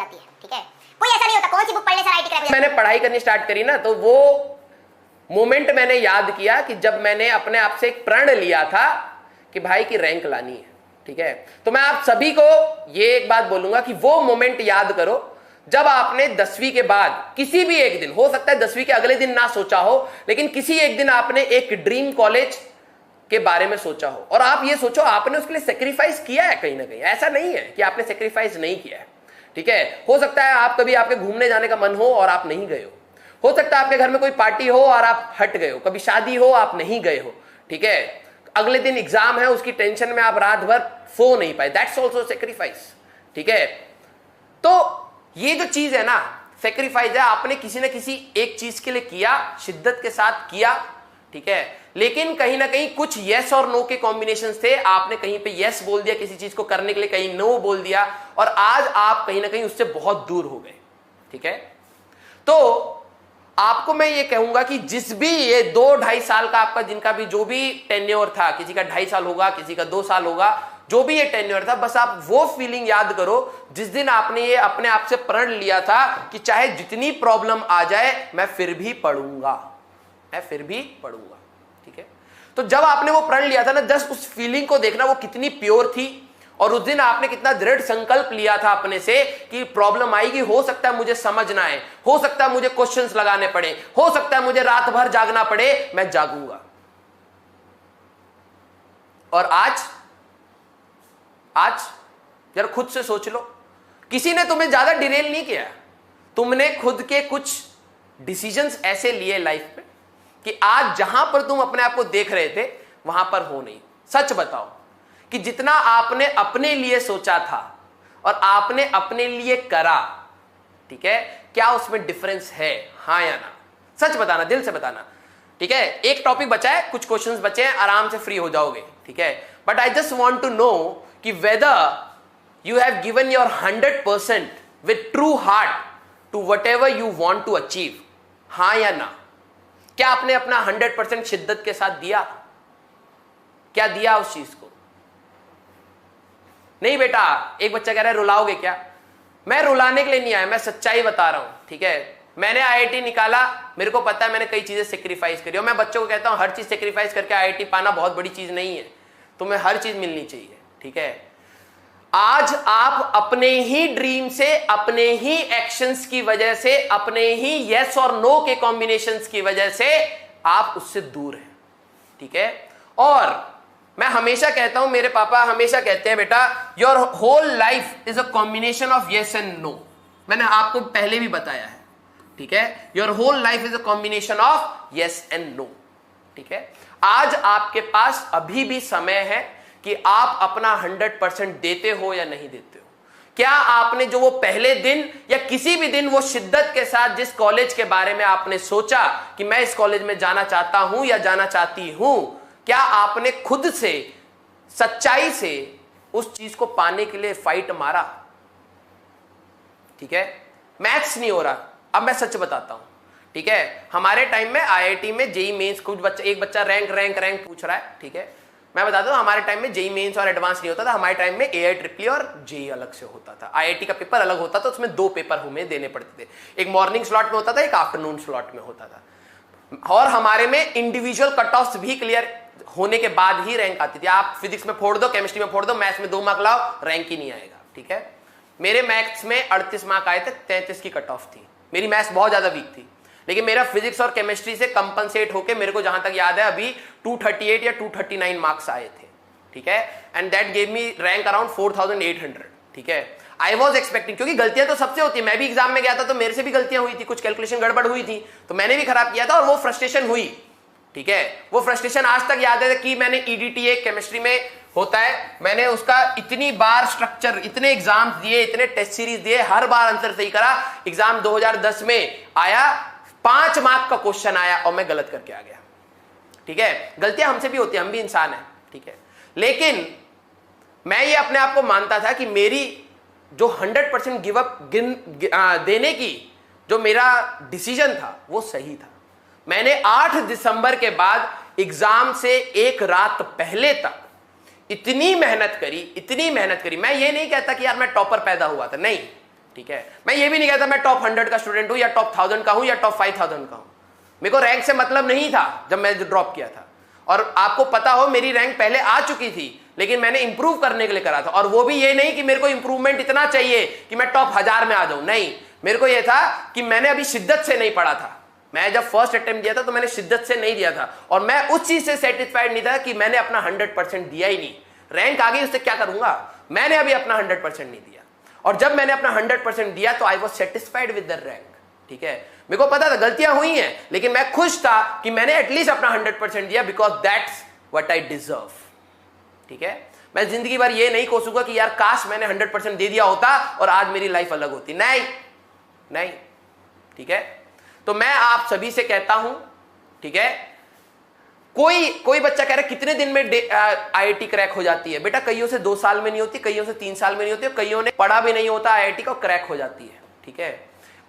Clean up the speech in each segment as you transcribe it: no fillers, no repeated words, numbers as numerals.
जाती है, ठीक है। कोई ऐसा नहीं होता कौन सी बुक पढ़ने से आईआईटी क्रैक हो जाती है। मैंने पढ़ाई करनी स्टार्ट करी ना, तो वो मोमेंट मैंने याद किया कि जब मैंने अपने आप से एक प्रण लिया था कि भाई की रैंक लानी है, ठीक है। तो मैं आप सभी को ये एक बात बोलूंगा कि वो मोमेंट याद करो जब आपने 10वीं के बाद किसी भी एक दिन, हो सकता है 10वीं के अगले दिन ना सोचा हो, लेकिन किसी एक दिन आपने एक ड्रीम कॉलेज के बारे में सोचा हो, और आप ये सोचो आपने उसके लिए सेक्रीफाइस किया है कहीं ना कहीं। ऐसा नहीं है कि आपने सेक्रीफाइस नहीं किया है, ठीक है। हो सकता है आप कभी आपके घूमने जाने का मन हो और आप नहीं गए हो सकता है आपके घर में कोई पार्टी हो और आप हट गए हो, कभी शादी हो आप नहीं गए हो, ठीक है। अगले दिन एग्जाम है, उसकी टेंशन में आप रात भर सो नहीं पाए, दैट्स ऑल्सो सेक्रीफाइस, ठीक है। तो ये जो चीज है ना, सेक्रीफाइस है, आपने किसी ना किसी एक चीज के लिए किया, शिद्दत के साथ किया, ठीक है। लेकिन कहीं ना कहीं कुछ यस और नो के कॉम्बिनेशन थे, आपने कहीं पे यस बोल दिया किसी चीज को करने के लिए, कहीं नो बोल दिया, और आज आप कहीं ना कहीं उससे बहुत दूर हो गए, ठीक है। तो आपको मैं ये कहूंगा कि जिस भी ये 2-2.5 साल का आपका जिनका भी जो भी टेन्योर था, किसी का 2.5 साल होगा, किसी का 2 साल होगा, जो भी ये टेन्योर था, बस आप वो फीलिंग याद करो जिस दिन आपने ये अपने आप से प्रण लिया था कि चाहे जितनी प्रॉब्लम आ जाए मैं फिर भी पढ़ूंगा, मैं फिर भी पढ़ूंगा, ठीक है। तो जब आपने वो प्रण लिया था ना, जस्ट उस फीलिंग को देखना वो कितनी प्योर थी, और उस दिन आपने कितना दृढ़ संकल्प लिया था अपने से कि प्रॉब्लम आएगी, हो सकता है मुझे समझना है, हो सकता है मुझे क्वेश्चंस लगाने पड़े, हो सकता है मुझे रात भर जागना पड़े, मैं जागूंगा। और आज जरा खुद से सोच लो, किसी ने तुम्हें ज्यादा डिरेल नहीं किया, तुमने खुद के कुछ डिसीजंस ऐसे लिए लाइफ में कि आज जहां पर तुम अपने आप को देख रहे थे वहां पर हो नहीं। सच बताओ कि जितना आपने अपने लिए सोचा था और आपने अपने लिए करा, ठीक है, क्या उसमें डिफरेंस है, हाँ या ना? सच बताना, दिल से बताना, ठीक है। एक टॉपिक बचा है, कुछ क्वेश्चंस बचे हैं, आराम से फ्री हो जाओगे, ठीक है। But I just want to know कि whether you have given your 100% with true heart to whatever you want to achieve, हाँ या ना? क्या आपने अपना 100% शिद्दत के साथ दिया? क्या दिया उस चीज को? नहीं बेटा, एक बच्चा कह रहा है रुलाओगे क्या? मैं रुलाने के लिए नहीं आया, मैं सच्चाई बता रहा हूं, ठीक है। मैंने आईआईटी निकाला, मेरे को पता है मैंने कई चीजें सेक्रीफाइस करी, और मैं बच्चों को कहता हूं हर चीज सेक्रीफाइस करके आईआईटी पाना बहुत बड़ी चीज नहीं है, तुम्हें हर चीज मिलनी चाहिए, ठीक है। आज आप अपने ही ड्रीम से, अपने ही एक्शंस की वजह से, अपने ही यस और नो के कॉम्बिनेशंस की वजह से आप उससे दूर हैं, ठीक है। और मैं हमेशा कहता हूं, मेरे पापा हमेशा कहते हैं बेटा your whole life is a combination of yes and no. मैंने आपको पहले भी बताया है, ठीक है। Your whole life is a combination of yes and no, ठीक है। आज आपके पास अभी भी समय है कि आप अपना 100% देते हो या नहीं देते हो। क्या आपने जो वो पहले दिन या किसी भी दिन वो शिद्दत के साथ जिस कॉलेज के बारे में आपने सोचा कि मैं इस कॉलेज में जाना चाहता हूं या जाना चाहती हूं, क्या आपने खुद से सच्चाई से उस चीज को पाने के लिए फाइट मारा? ठीक है, मैथ्स नहीं हो रहा, अब मैं सच बताता हूं, ठीक है। हमारे टाइम में आईआईटी में जेई मेंस, कुछ बच्चा, एक बच्चा रैंक पूछ रहा है, ठीक है। मैं बताता हूं, हमारे टाइम में जेई मेंस और एडवांस नहीं होता था, हमारे टाइम में एआईट्रिपल और जेई अलग से होता था। आईआईटी का पेपर अलग होता था, उसमें 2 पेपर हमें देने पड़ते थे, एक मॉर्निंग स्लॉट में होता था, एक आफ्टरनून स्लॉट में होता था। और हमारे में इंडिविजुअल कट ऑफ्स भी क्लियर होने के बाद ही रैंक आती थी। आप फिजिक्स में फोड़ दो, केमिस्ट्री में फोड़ दो, मैथ्स में 2 मार्क लाओ, रैंक ही नहीं आएगा, ठीक है। मेरे मैथ्स में 38 मार्क आए थे, 33 की कट ऑफ थी। मेरी मैथ्स बहुत ज्यादा वीक थी, लेकिन मेरा फिजिक्स और केमिस्ट्री से कंपनसेट होके मेरे को जहां तक याद है अभी 238 या 239 मार्क्स आए थे, ठीक है। And that gave me rank around 4800, ठीक है। आई वॉज एक्सपेक्टिंग, क्योंकि गलतियां तो सबसे होती है, मैं भी एग्जाम में गया था तो मेरे से भी गलतियां हुई थी, कुछ कैलकुलेशन गड़बड़ हुई थी तो मैंने भी खराब किया था, और वो फ्रस्ट्रेशन हुई, ठीक है। वो फ्रस्ट्रेशन आज तक याद है कि मैंने ईडीटीए केमिस्ट्री में होता है, मैंने उसका इतनी बार स्ट्रक्चर, इतने एग्जाम्स दिए, इतने टेस्ट सीरीज दिए, हर बार आंसर सही करा। एग्जाम 2010 में आया, 5 मार्क का क्वेश्चन आया और मैं गलत करके आ गया, ठीक है। गलतियां हमसे भी होती है, हम भी इंसान हैं, ठीक है। लेकिन मैं ये अपने आप को मानता था कि मेरी जो 100% गिव अप देने की जो मेरा डिसीजन था वो सही था। मैंने 8 दिसंबर के बाद एग्जाम से एक रात पहले तक इतनी मेहनत करी, इतनी मेहनत करी। मैं ये नहीं कहता कि यार मैं टॉपर पैदा हुआ था, नहीं, ठीक है, मैं ये भी नहीं कहता मैं टॉप 100 का स्टूडेंट हूं या टॉप 1000 का हूं या टॉप 5000 का हूं। मेरे को रैंक से मतलब नहीं था जब मैं ड्रॉप किया था, और आपको पता हो मेरी रैंक पहले आ चुकी थी, लेकिन मैंने इंप्रूव करने के लिए करा था। और वो भी ये नहीं कि मेरे को इंप्रूवमेंट इतना चाहिए कि मैं टॉप 1000 में आ जाऊं, नहीं, मेरे को ये था कि मैंने अभी शिद्दत से नहीं पढ़ा था। मैं जब फर्स्ट अटेम्प्ट दिया था तो मैंने शिद्दत से नहीं दिया था, और मैं उस चीज से सेटिस्फाइड नहीं था कि मैंने अपना 100% दिया ही नहीं। रैंक आ गई, उससे क्या करूंगा, मैंने अभी अपना 100% नहीं दिया, और जब मैंने अपना 100% दिया तो I was satisfied with the rank. ठीक है, मेरे को पता था गलतियां हुई हैं, लेकिन मैं खुश था कि मैंने एटलीस्ट अपना 100% दिया, because that's what I deserve. ठीक है, मैं जिंदगी भर ये नहीं कोसूंगा कि यार काश मैंने 100% दे दिया होता और आज मेरी लाइफ अलग होती, नहीं नहीं। ठीक है, तो मैं आप सभी से कहता हूं, ठीक है, कोई बच्चा कह रहा है कितने दिन में आईआईटी क्रैक हो जाती है। बेटा कईयों से 2 साल में नहीं होती, कईयों से 3 साल में नहीं होती, कईयों ने पढ़ा भी नहीं होता आईआईटी का, क्रैक हो जाती है। ठीक है,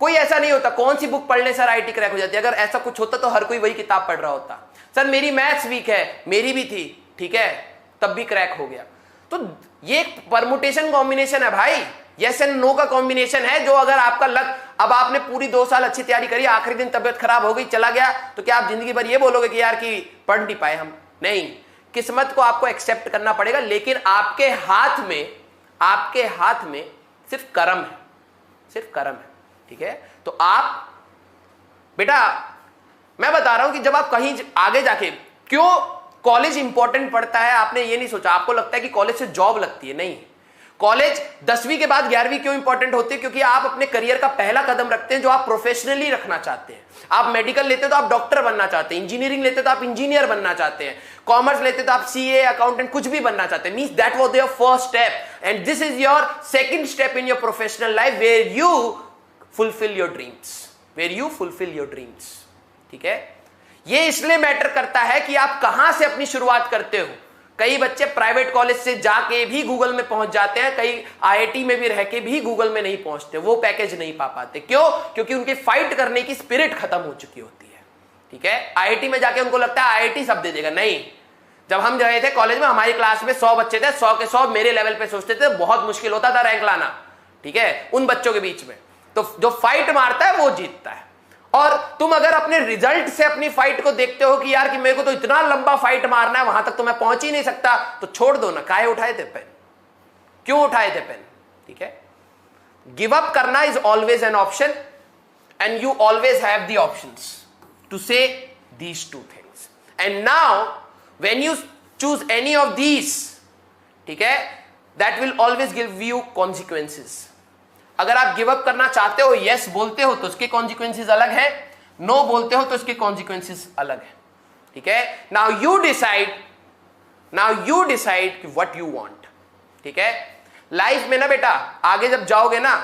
कोई ऐसा नहीं होता कौन सी बुक पढ़ने सर आईआईटी क्रैक हो जाती है। अगर ऐसा कुछ होता तो हर कोई वही किताब पढ़ रहा होता। सर मेरी मैथ्स वीक है, मेरी भी थी, ठीक है, तब भी क्रैक हो गया। तो ये एक परमुटेशन कॉम्बिनेशन है भाई, यस एंड नो का कॉम्बिनेशन है, जो अगर आपका लक, अब आपने पूरी 2 साल अच्छी तैयारी करी, आखिरी दिन तबियत खराब हो गई, चला गया, तो क्या आप जिंदगी भर ये बोलोगे कि यार कि पढ़ नहीं पाए हम? नहीं, किस्मत को आपको एक्सेप्ट करना पड़ेगा, लेकिन आपके हाथ में सिर्फ कर्म है, सिर्फ कर्म है। ठीक है, तो आप बेटा मैं बता रहा हूं कि जब आप कहीं आगे जाके, क्यों कॉलेज इंपॉर्टेंट पड़ता है, आपने ये नहीं सोचा। आपको लगता है कि कॉलेज से जॉब लगती है, नहीं। कॉलेज 10वीं के बाद 11वीं क्यों इंपॉर्टेंट होती है? क्योंकि आप अपने करियर का पहला कदम रखते हैं जो आप प्रोफेशनली रखना चाहते हैं। आप मेडिकल लेते तो आप डॉक्टर बनना चाहते हैं, इंजीनियरिंग लेते तो आप इंजीनियर बनना चाहते हैं, कॉमर्स लेते तो आप सीए, अकाउंटेंट, कुछ भी बनना चाहते हैं। Means that was your first step and this is your second step in your professional life where you fulfil your dreams. ठीक है, ये इसलिए मैटर करता है कि आप कहां से अपनी शुरुआत करते हो। कई बच्चे प्राइवेट कॉलेज से जाके भी गूगल में पहुंच जाते हैं, कई आईआईटी में भी रह के भी गूगल में नहीं पहुंचते, वो पैकेज नहीं पा पाते। क्यों? क्योंकि उनकी फाइट करने की स्पिरिट खत्म हो चुकी होती है। ठीक है, आईआईटी में जाके उनको लगता है आईआईटी सब दे देगा, नहीं। जब हम गए थे कॉलेज में, हमारी क्लास में 100 बच्चे थे, 100 के 100 मेरे लेवल पे सोचते थे, बहुत मुश्किल होता था रैंक लाना। ठीक है, उन बच्चों के बीच में तो जो फाइट मारता है वो जीतता है। और तुम अगर अपने रिजल्ट से अपनी फाइट को देखते हो कि यार कि मेरे को तो इतना लंबा फाइट मारना है, वहां तक तो मैं पहुंच ही नहीं सकता, तो छोड़ दो ना। काहे उठाए थे पेन? क्यों उठाए थे पेन? ठीक है, गिव अप करना is always an option and you always have the options to say these 2 things. And now when you choose any of these, ठीक है, that will always give you consequences. अगर आप give up करना चाहते हो, yes बोलते हो तो उसके कॉन्सिक्वेंसेस अलग है, नो बोलते हो तो उसके कॉन्सिक्वेंसेस अलग है। ठीक है, now you decide what you want. ठीक है, लाइफ में ना बेटा आगे जब जाओगे ना,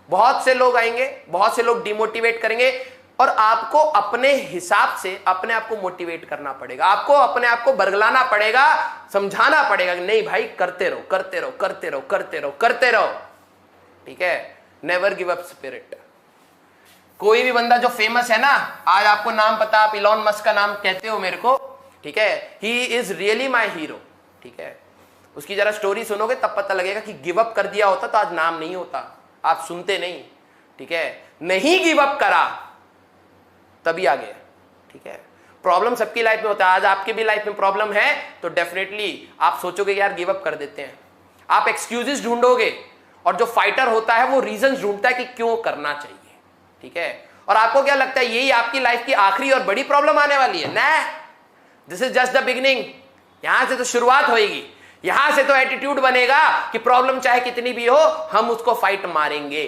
बहुत से लोग आएंगे, बहुत से लोग डिमोटिवेट करेंगे, और आपको अपने हिसाब से अपने आप को मोटिवेट करना पड़ेगा। आपको अपने आप को बरगलाना पड़ेगा, समझाना पड़ेगा कि नहीं भाई, करते रहो करते रहो करते रहो करते रहो करते रहो। ठीक है, नेवर गिव अप स्पिरिट। कोई भी बंदा जो फेमस है ना, आज आपको नाम पता, आप इलॉन मस्क का नाम कहते हो मेरे को, ठीक है, he is really my hero. ठीक है, उसकी जरा स्टोरी सुनोगे तब पता लगेगा कि गिव अप कर दिया होता तो आज नाम नहीं होता, आप सुनते नहीं। ठीक है, नहीं गिव अप करा तभी आ गया। ठीक है, प्रॉब्लम सबकी लाइफ में होता है। आज आपकी भी लाइफ में प्रॉब्लम है तो डेफिनेटली आप सोचोगे यार गिव अप कर देते हैं, आप एक्सक्यूजेस ढूंढोगे, और जो फाइटर होता है वो रीजन ढूंढता है कि क्यों करना चाहिए। ठीक है, और आपको क्या लगता है यही आपकी लाइफ की आखिरी और बड़ी प्रॉब्लम आने वाली है? ना, this is just the beginning. यहां से तो शुरुआत होगी, यहां से तो एटीट्यूड बनेगा कि प्रॉब्लम चाहे कितनी भी हो, हम उसको फाइट मारेंगे।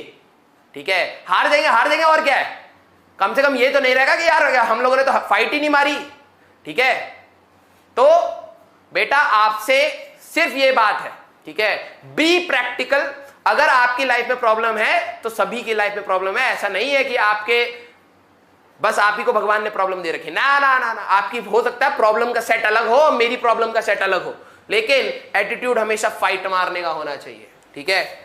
ठीक है, हार जाएंगे और क्या है, कम से कम ये तो नहीं रहेगा कि यार हम लोगों ने तो फाइट ही नहीं मारी। ठीक है, तो बेटा आपसे सिर्फ ये बात है, ठीक है, बी प्रैक्टिकल। अगर आपकी लाइफ में प्रॉब्लम है तो सभी की लाइफ में प्रॉब्लम है। ऐसा नहीं है कि आपके बस आप ही को भगवान ने प्रॉब्लम दे रखी, ना ना ना ना। आपकी हो सकता है प्रॉब्लम का सेट अलग हो, मेरी प्रॉब्लम का सेट अलग हो, लेकिन एटीट्यूड हमेशा फाइट मारने का होना चाहिए। ठीक है,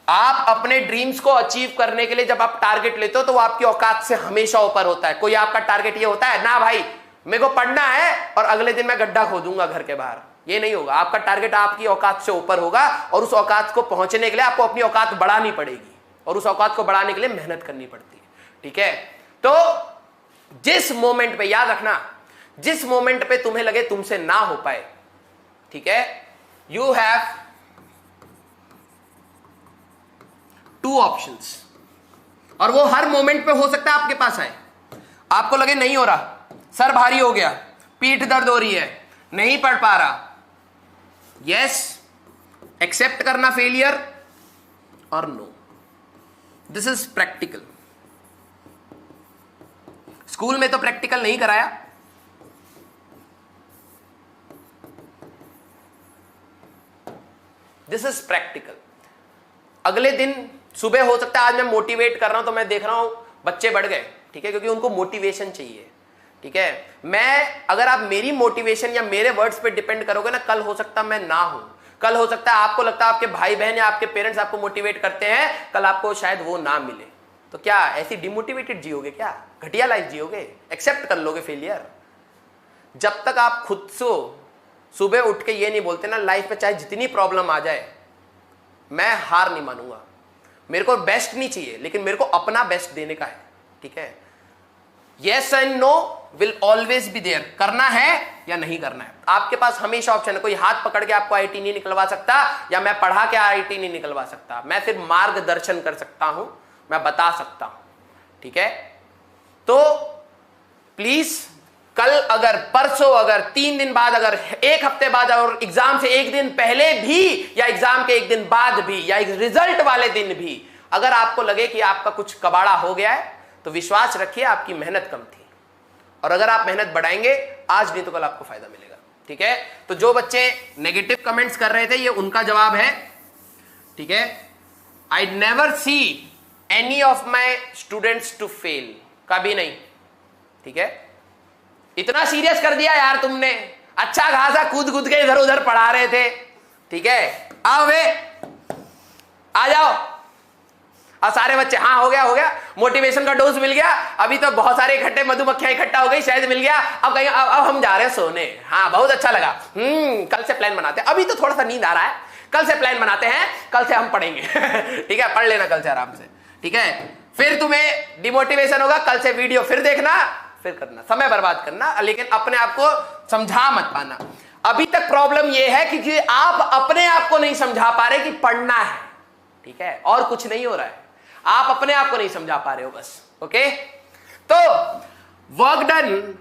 आप अपने ड्रीम्स को अचीव करने के लिए जब आप टारगेट लेते हो तो वो आपकी औकात से हमेशा ऊपर होता है। कोई आपका टारगेट ये होता है ना भाई मेरे को पढ़ना है और अगले दिन मैं गड्ढा खोदूंगा घर के बाहर, ये नहीं होगा। आपका टारगेट आपकी औकात से ऊपर होगा और उस औकात को पहुंचने के लिए आपको अपनी औकात बढ़ानी पड़ेगी। और उस औकात को बढ़ाने के लिए मेहनत करनी पड़ती है। ठीक है, तो जिस मोमेंट पे, याद रखना, जिस मोमेंट पे तुम्हें लगे तुमसे ना हो पाए, ठीक है, यू हैव 2 ऑप्शंस, और वो हर मोमेंट पे हो सकता है आपके पास आए। आपको लगे नहीं हो रहा, सर भारी हो गया, पीठ दर्द हो रही है, नहीं पढ़ पा रहा, यस, एक्सेप्ट करना फेलियर और no. This is practical. School में तो प्रैक्टिकल नहीं कराया, दिस इज प्रैक्टिकल। अगले दिन सुबह हो सकता है, आज मैं मोटिवेट कर रहा हूं तो मैं देख रहा हूं बच्चे बढ़ गए, ठीक है, क्योंकि उनको मोटिवेशन चाहिए। ठीक है, मैं, अगर आप मेरी मोटिवेशन या मेरे वर्ड्स पे डिपेंड करोगे ना, कल हो सकता मैं ना हूं, कल हो सकता है आपको लगता है आपके भाई बहन या आपके पेरेंट्स आपको मोटिवेट करते हैं, कल आपको शायद वो ना मिले, तो क्या ऐसी डिमोटिवेटेड जियोगे? क्या घटिया लाइफ जियोगे? एक्सेप्ट कर लोगे फेलियर? जब तक आप खुद से सुबह उठ के ये नहीं बोलते ना, लाइफ में चाहे जितनी प्रॉब्लम आ जाए मैं हार नहीं मानूंगा, मेरे को बेस्ट नहीं चाहिए लेकिन मेरे को अपना बेस्ट देने का है। ठीक है, yes and no will always be there, करना है या नहीं करना है, आपके पास हमेशा ऑप्शन है। कोई हाथ पकड़ के आपको आईटी नहीं निकलवा सकता, या मैं पढ़ा के आईटी नहीं निकलवा सकता, मैं सिर्फ मार्गदर्शन कर सकता हूं, मैं बता सकता हूं। ठीक है, तो प्लीज कल अगर, परसों अगर, 3 दिन बाद अगर, 1 हफ्ते बाद, और एग्जाम से 1 दिन पहले भी, या एग्जाम के 1 दिन बाद भी, या रिजल्ट वाले दिन भी अगर आपको लगे कि आपका कुछ कबाड़ा हो गया है, तो विश्वास रखिए आपकी मेहनत कम थी, और अगर आप मेहनत बढ़ाएंगे आज नहीं तो कल आपको फायदा मिलेगा। ठीक है, तो जो बच्चे नेगेटिव कमेंट्स कर रहे थे ये उनका जवाब है। ठीक है, I never see any of my students to fail, कभी नहीं। ठीक है, इतना सीरियस कर दिया यार तुमने, अच्छा खासा कूद कूद के इधर उधर पढ़ा रहे थे। ठीक है, आओ वे, आ जाओ। और सारे बच्चे, हाँ हो गया, मोटिवेशन का डोज मिल गया, अभी तो बहुत सारे इकट्ठे मधुमक्खियां इकट्ठा हो गई, शायद मिल गया, अब कहीं अब हम जा रहे हैं सोने। हाँ बहुत अच्छा लगा, कल से प्लान बनाते हैं, अभी तो थोड़ा सा नींद आ रहा है, कल से प्लान बनाते हैं, कल से हम पढ़ेंगे। ठीक है, पढ़ लेना कल से आराम से। ठीक है, फिर तुम्हें डिमोटिवेशन होगा, कल से वीडियो फिर देखना, फिर करना, समय बर्बाद करना, लेकिन अपने आप को समझा मत पाना। अभी तक प्रॉब्लम यह है कि आप अपने आप को नहीं समझा पा रहे कि पढ़ना है। ठीक है, और कुछ नहीं हो रहा है, आप अपने आप को नहीं समझा पा रहे हो बस। ओके, तो वर्क डन।